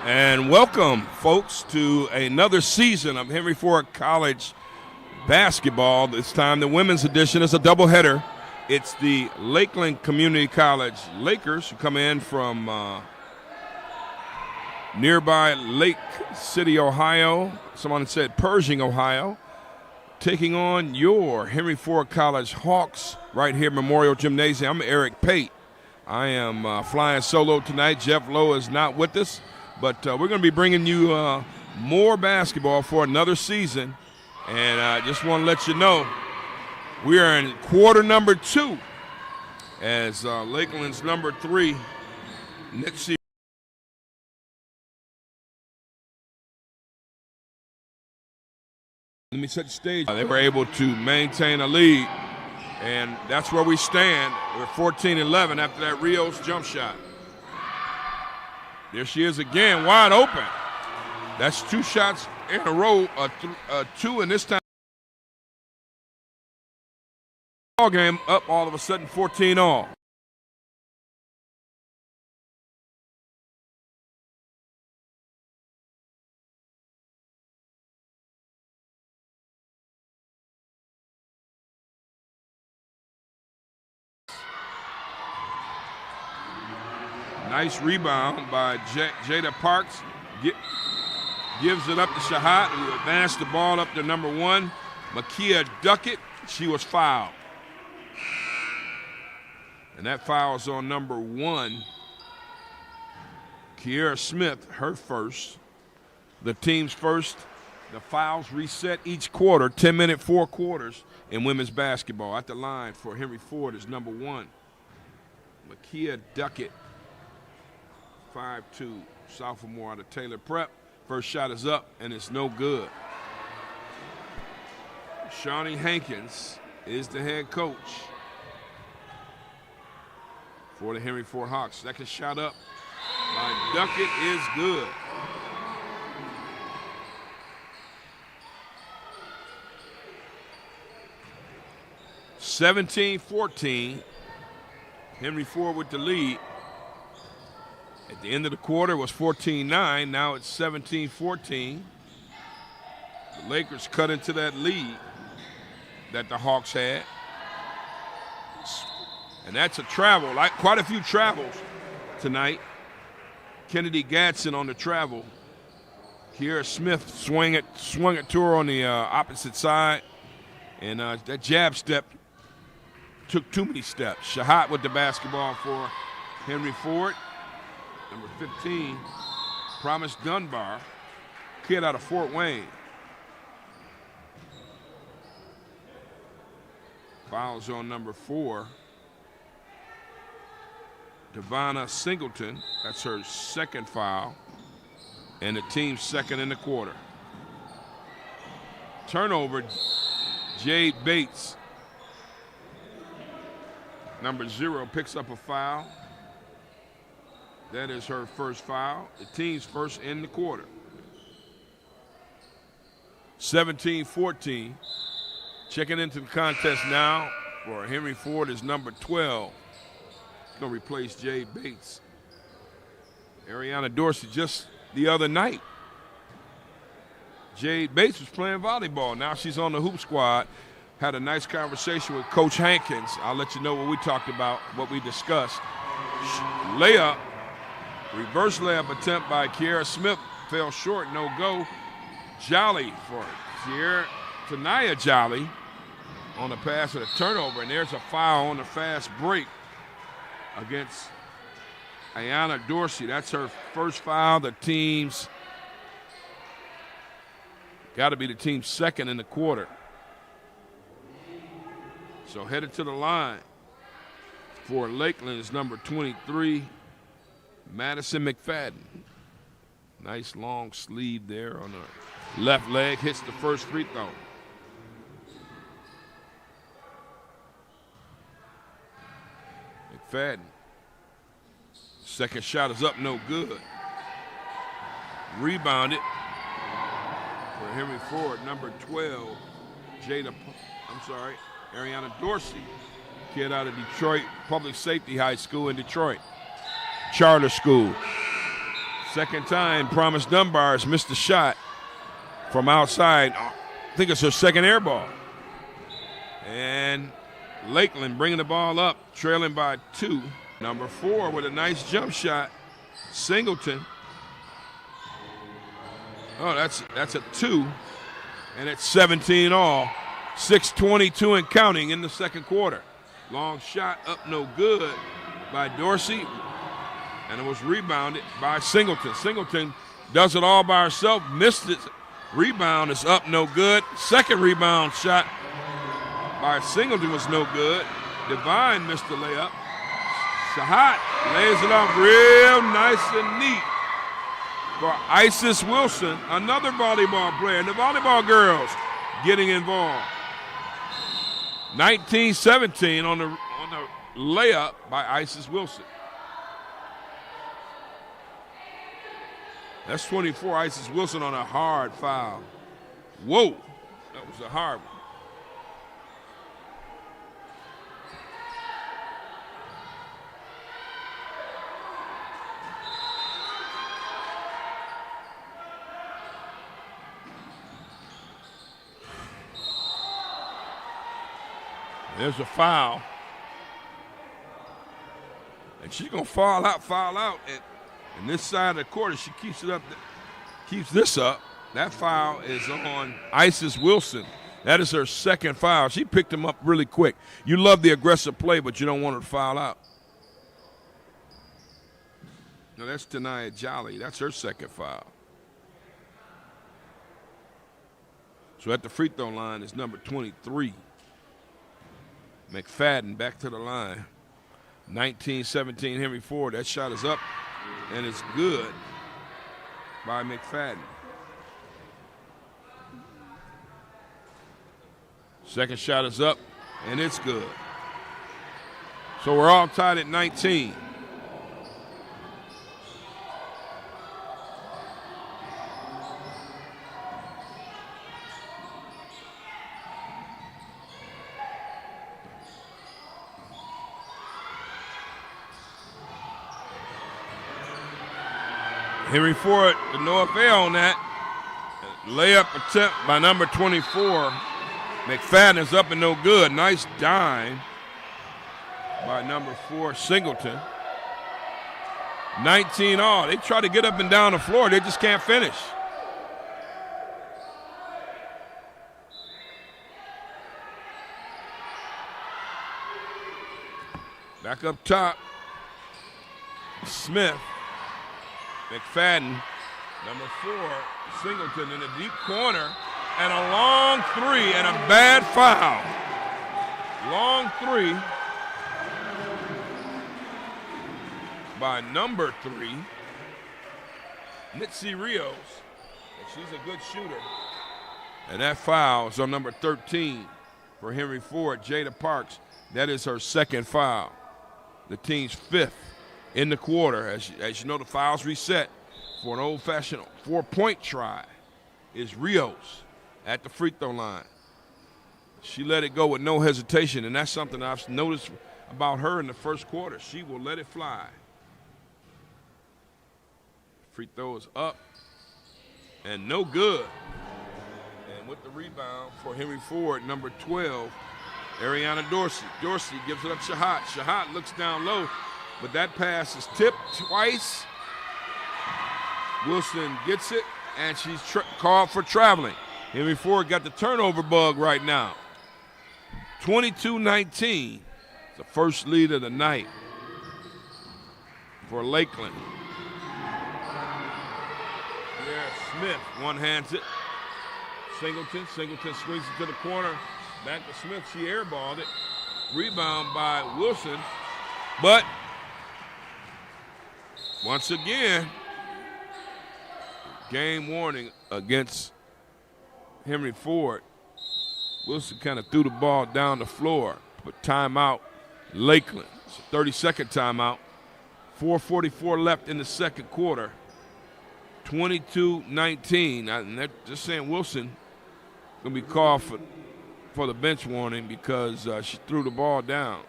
And welcome, folks, to another season of Henry Ford College basketball. This time the women's edition is a doubleheader. It's the Lakeland Community College Lakers who come in from nearby Lake City, Ohio. Someone said Pershing, Ohio. Taking on your Henry Ford College Hawks right here at Memorial Gymnasium. I'm Eric Pate. I am flying solo tonight. Jeff Lowe is not with us. But we're going to be bringing you more basketball for another season. And I just want to let you know we are in quarter number 2 as Lakeland's number 3, Nixie. Let me set the stage. They were able to maintain a lead, and that's where we stand. We're 14-11 after that Rios jump shot. There she is again, wide open. That's 2 shots in a row, 2 in this time. Ball game up all of a sudden, 14 all. Nice rebound by Jada Parks. Gives it up to Shahat, who advanced the ball up to number 1, Makia Duckett. She was fouled. And that foul is on number 1, Kiera Smith, her first. The team's first. The fouls reset each quarter, 10-minute 4 quarters in women's basketball. At the line for Henry Ford is number 1, Makia Duckett. 5'2", sophomore out of Taylor Prep. First shot is up, and it's no good. Shawnee Hankins is the head coach for the Henry Ford Hawks. Second shot up by Duckett is good. (17-14). Henry Ford with the lead. At the end of the quarter, it was 14-9. Now it's 17-14. The Lakers cut into that lead that the Hawks had. And that's a travel, like quite a few travels tonight. Kennedy Gadsden on the travel. Kiera Smith swung it to her on the opposite side. And that jab step took too many steps. Shahat with the basketball for Henry Ford. Number 15, Promise Dunbar, kid out of Fort Wayne. Fouls on number 4, Devonna Singleton. That's her second foul, and the team's second in the quarter. Turnover, Jade Bates, number 0, picks up a foul. That is her first foul. The team's first in the quarter. 17-14. Checking into the contest now for Henry Ford is number 12. He's going to replace Jade Bates. Ariana Dorsey just the other night. Jade Bates was playing volleyball. Now she's on the hoop squad. Had a nice conversation with Coach Hankins. I'll let you know what we talked about, what we discussed. Layup. Reverse layup attempt by Kiera Smith fell short, no go. Jolly for Tanaya Jolly on the pass of the turnover, and there's a foul on the fast break against Ayana Dorsey. That's her first foul. The team's got to be the team's second in the quarter. So headed to the line for Lakeland is number 23. Madison McFadden. Nice long sleeve there on the left leg. Hits the first free throw. McFadden. Second shot is up, no good. Rebounded for Henry Ford, number 12, Ariana Dorsey, kid out of Detroit Public Safety High School in Detroit. Charter school. Second time, Promise Dunbar's missed the shot from outside. I think it's her second air ball. And Lakeland bringing the ball up, trailing by 2. Number 4 with a nice jump shot, Singleton. Oh, that's a 2, and it's 17 all. 6:22 and counting in the second quarter. Long shot up no good by Dorsey, and it was rebounded by Singleton. Singleton does it all by herself, missed it. Rebound is up no good. Second rebound shot by Singleton was no good. Divine missed the layup. Shahat lays it off real nice and neat for Isis Wilson, another volleyball player. And the volleyball girls getting involved. 19-17 on the layup by Isis Wilson. That's 24, Isis Wilson on a hard foul. Whoa, that was a hard one. There's a foul. And she's going to foul out. And this side of the court, if she keeps it up, keeps this up, that foul is on Isis Wilson. That is her second foul. She picked him up really quick. You love the aggressive play, but you don't want her to foul out. No, that's Tanaya Jolly. That's her second foul. So at the free throw line is number 23. McFadden back to the line. 19-17 Henry Ford. That shot is up, and it's good by McFadden. Second shot is up, and it's good. So we're all tied at 19. Henry Ford, the no affair on that. Layup attempt by number 24. McFadden is up and no good. Nice dime by number 4, Singleton. 19 all. They try to get up and down the floor. They just can't finish. Back up top. Smith. McFadden, number 4, Singleton in the deep corner, and a long 3 and a bad foul. Long 3 by number 3, Mitzi Rios. And she's a good shooter. And that foul is on number 13 for Henry Ford, Jada Parks. That is her second foul. The team's 5th. In the quarter, as you know, the fouls reset for an old-fashioned 4-point try is Rios at the free throw line. She let it go with no hesitation, and that's something I've noticed about her in the first quarter. She will let it fly. Free throw is up and no good. And with the rebound for Henry Ford, number 12, Ariana Dorsey. Dorsey gives it up to Shahat. Shahat looks down low. But that pass is tipped twice. Wilson gets it, and she's called for traveling. Henry Ford got the turnover bug right now. 22-19. The first lead of the night for Lakeland. There, Smith one-hands it. Singleton swings it to the corner. Back to Smith, she airballed it. Rebound by Wilson, but once again, game warning against Henry Ford. Wilson kind of threw the ball down the floor, but timeout, Lakeland. It's a 30-second timeout. 4:44 left in the second quarter. 22-19. And they're just saying Wilson going to be called for the bench warning because she threw the ball down.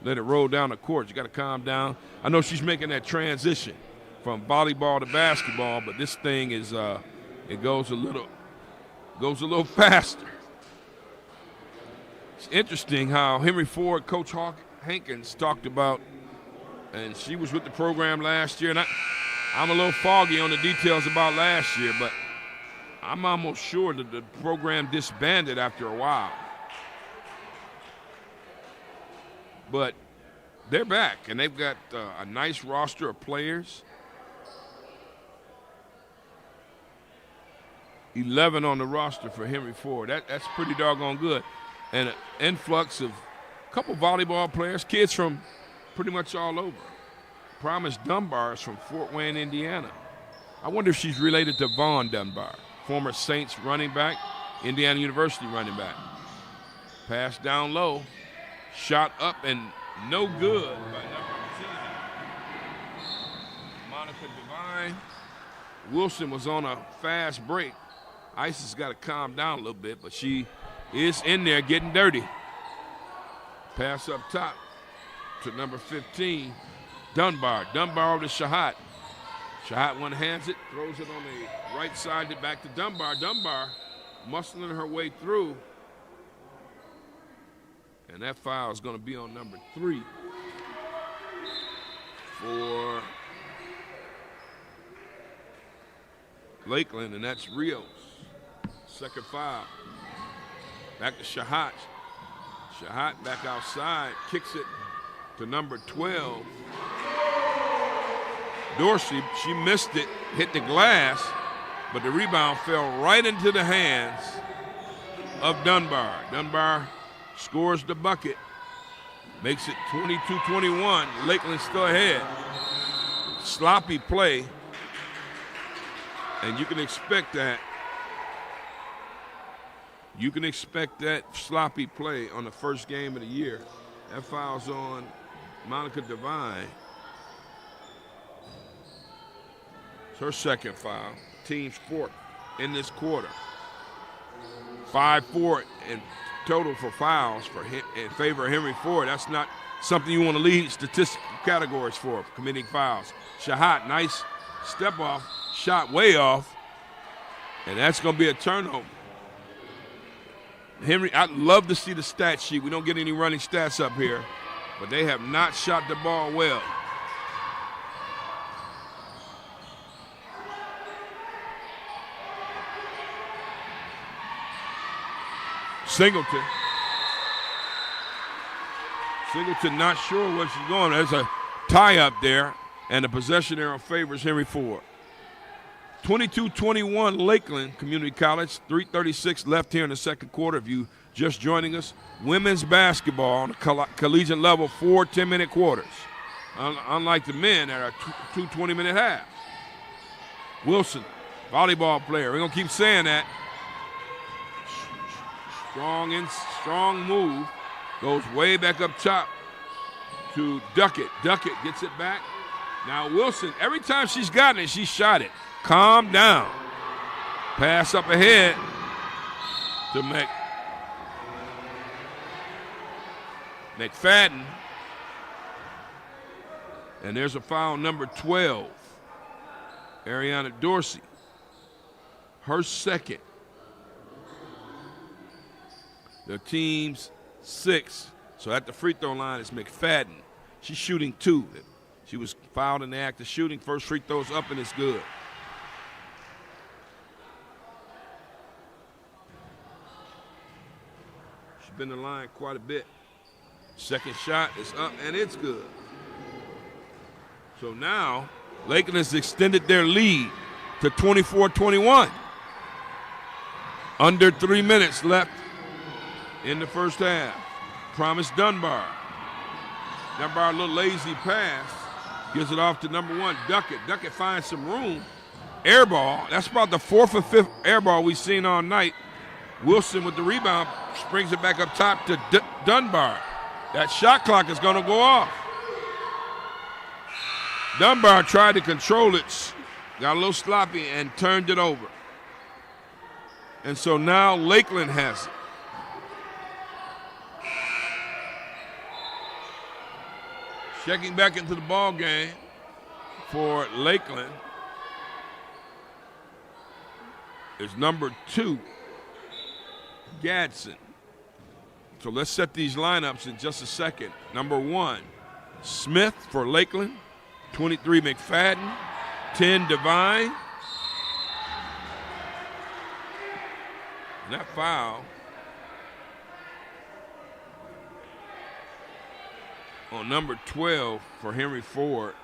let it roll down the court. You got to calm down. I know she's making that transition from volleyball to basketball, but this thing is it goes a little faster. It's interesting how Henry Ford, Coach Hankins talked about, and she was with the program last year, and I'm a little foggy on the details about last year, but I'm almost sure that the program disbanded after a while. But they're back, and they've got a nice roster of players. 11 on the roster for Henry Ford. That's pretty doggone good. And an influx of a couple volleyball players, kids from pretty much all over. Promise Dunbar is from Fort Wayne, Indiana. I wonder if she's related to Vaughn Dunbar, former Saints running back, Indiana University running back. Pass down low, shot up and no good by number 10. Monica Devine. Wilson was on a fast break. Isis got to calm down a little bit, but she is in there getting dirty. Pass up top to number 15, Dunbar. Dunbar over to Shahat. Shahat one-hands it, throws it on the right side, back to Dunbar. Dunbar muscling her way through. And that foul is going to be on number 3 for Lakeland, and that's Rios. Second foul. Back to Shahat. Shahat back outside, kicks it to number 12. Dorsey, she missed it, hit the glass, but the rebound fell right into the hands of Dunbar. Dunbar scores the bucket, makes it 22-21. Lakeland still ahead. Sloppy play, and you can expect that. You can expect that sloppy play on the first game of the year. That foul's on Monica Devine. It's her second foul, team's fourth in this quarter. 5-4 in total for fouls in favor of Henry Ford. That's not something you want to lead statistical categories for committing fouls. Shahat, nice step off, shot way off, and that's going to be a turnover. Henry, I'd love to see the stat sheet. We don't get any running stats up here, but they have not shot the ball well. Singleton not sure where she's going. There's a tie up there, and the possession arrow favors Henry Ford. 22-21 Lakeland Community College, 3:36 left here in the second quarter. If you just joining us, women's basketball on the collegiate level, 4 10-minute quarters. Unlike the men that are 2 20-minute halves. Wilson, volleyball player. We're going to keep saying that. Strong move. Goes way back up top to Duckett. Duckett gets it back. Now Wilson, every time she's gotten it, she shot it. Calm down. Pass up ahead to McFadden. And there's a foul, number 12. Ariana Dorsey. Her second. The team's 6. So at the free throw line is McFadden. She's shooting 2. She was fouled in the act of shooting. First free throw's up and it's good. She's been in the line quite a bit. Second shot is up and it's good. So now Lakeland has extended their lead to 24-21. Under 3 minutes left in the first half. Promise Dunbar. Dunbar, a little lazy pass. Gives it off to number 1, Duckett. Duckett finds some room. Air ball. That's about the 4th or 5th air ball we've seen all night. Wilson with the rebound springs it back up top to Dunbar. That shot clock is going to go off. Dunbar tried to control it. Got a little sloppy and turned it over. And so now Lakeland has it. Checking back into the ball game for Lakeland is number 2, Gadsden. So let's set these lineups in just a second. Number 1, Smith for Lakeland. 23, McFadden. 10, Devine. And that foul on number 12 for Henry Ford,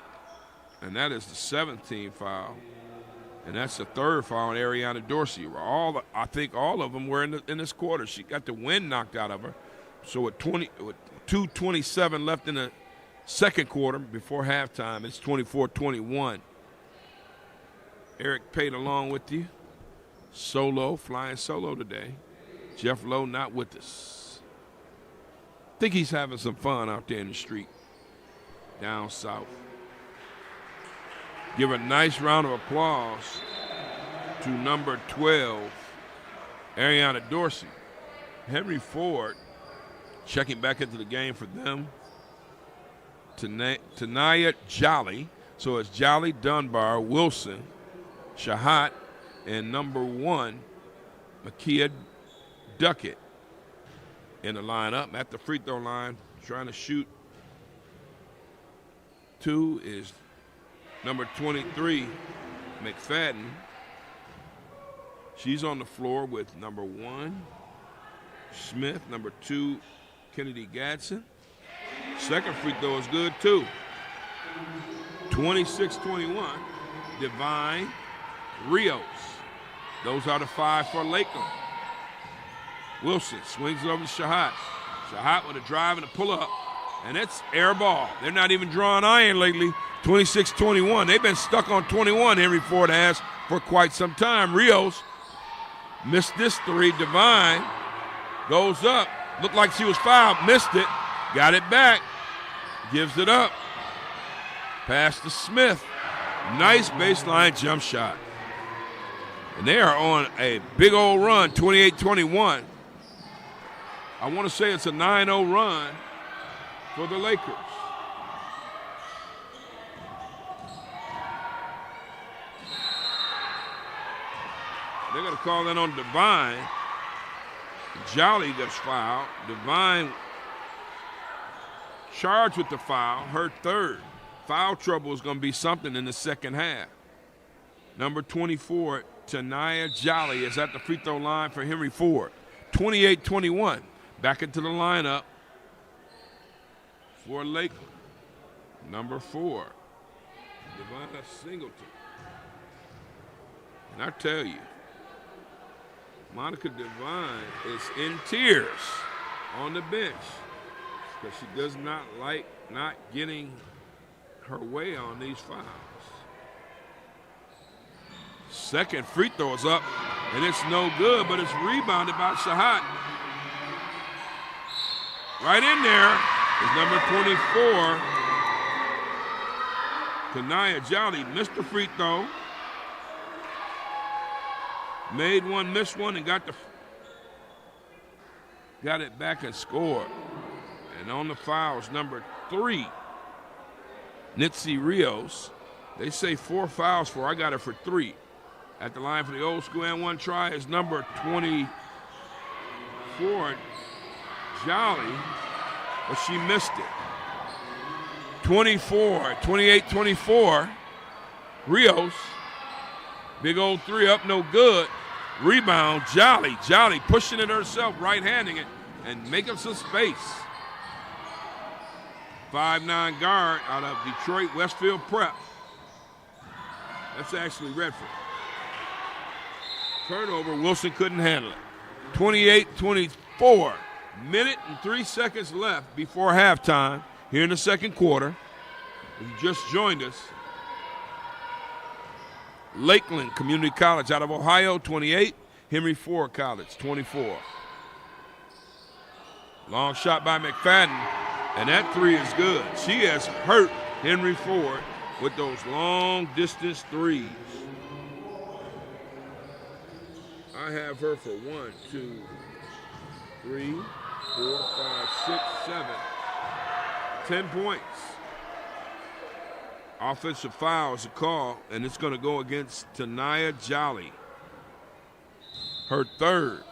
and that is the 17th foul. And that's the 3rd foul on Ariana Dorsey. I think all of them were in this quarter. She got the wind knocked out of her. So with 2:27 left in the second quarter before halftime, it's 24-21. Eric Pate along with you. Flying solo today. Jeff Lowe not with us. Think he's having some fun out there in the street down south. Give a nice round of applause to number 12, Ariana Dorsey. Henry Ford checking back into the game for them. Tanaya Jolly. So it's Jolly, Dunbar, Wilson, Shahat, and number 1, Makia Duckett in the lineup at the free throw line, trying to shoot 2 is number 23, McFadden. She's on the floor with number 1, Smith, number 2, Kennedy Gadsden. Second free throw is good too. 26-21, Divine, Rios. Those are the 5 for Lakeland. Wilson swings it over to Shahat. Shahat with a drive and a pull-up, and it's air ball. They're not even drawing iron lately. 26-21. They've been stuck on 21, Henry Ford has, for quite some time. Rios missed this 3. Divine goes up. Looked like she was fouled. Missed it. Got it back. Gives it up. Pass to Smith. Nice baseline jump shot. And they are on a big old run, 28-21. I want to say it's a 9-0 run for the Lakers. They're going to call that on Divine. Jolly gets fouled. Divine charged with the foul, her 3rd. Foul trouble is going to be something in the second half. Number 24, Tanaya Jolly, is at the free throw line for Henry Ford. 28-21. Back into the lineup for Lakeland. Number 4, Devonta Singleton. And I tell you, Monica Devine is in tears on the bench because she does not like not getting her way on these fouls. Second free throw is up, and it's no good, but it's rebounded by Shahat. Right in there is number 24, Tanaya Jolly. Missed the free throw. Made one, missed one, and got it back and scored. And on the fouls, number 3, Nitsi Rios. They say 4 fouls for. I got it for 3. At the line for the old school and 1 try is number 24, Jolly, but she missed it. 28-24, Rios. Big old 3 up, no good. Rebound, Jolly. Jolly pushing it herself, right-handing it, and making some space. 5'9" guard out of Detroit Westfield Prep. That's actually Redford. Turnover, Wilson couldn't handle it. 28-24. Minute and 3 seconds left before halftime here in the second quarter. If you just joined us, Lakeland Community College out of Ohio, 28. Henry Ford College, 24. Long shot by McFadden, and that 3 is good. She has hurt Henry Ford with those long distance 3s. I have her for 1, 2, 3, 4, 5, 6, 7, 10 points. Offensive foul is a call, and it's going to go against Tanaya Jolly. Her third.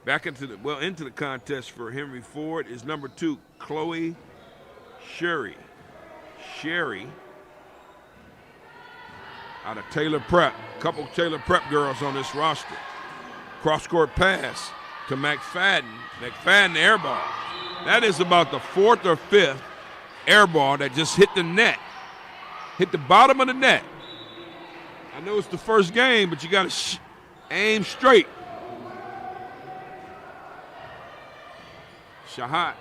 Back into the contest for Henry Ford is number 2, Chloe Sherry. Sherry out of Taylor Prep. A couple Taylor Prep girls on this roster. Cross-court pass to McFadden. McFadden air ball. That is about the 4th or 5th air ball that just hit the net. Hit the bottom of the net. I know it's the first game, but you got to aim straight. Shahat,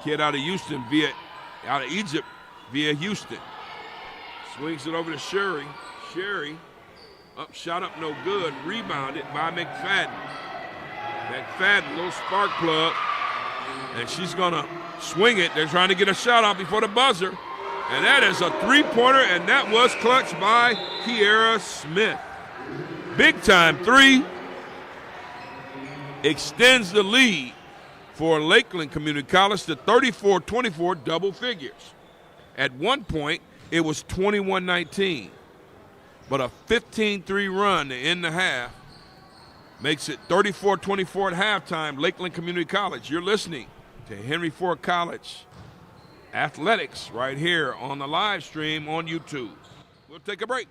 kid out of Egypt via Houston. Swings it over to Sherry. Sherry, shot up no good. Rebounded by McFadden. McFadden, little spark plug. And she's going to swing it. They're trying to get a shot off before the buzzer. And that is a three-pointer, and that was clutched by Kiera Smith. Big-time three. Extends the lead for Lakeland Community College to 34-24 double figures. At one point, it was 21-19. But a 15-3 run to end the half makes it 34-24 at halftime, Lakeland Community College. You're listening to Henry Ford College Athletics right here on the live stream on YouTube. We'll take a break.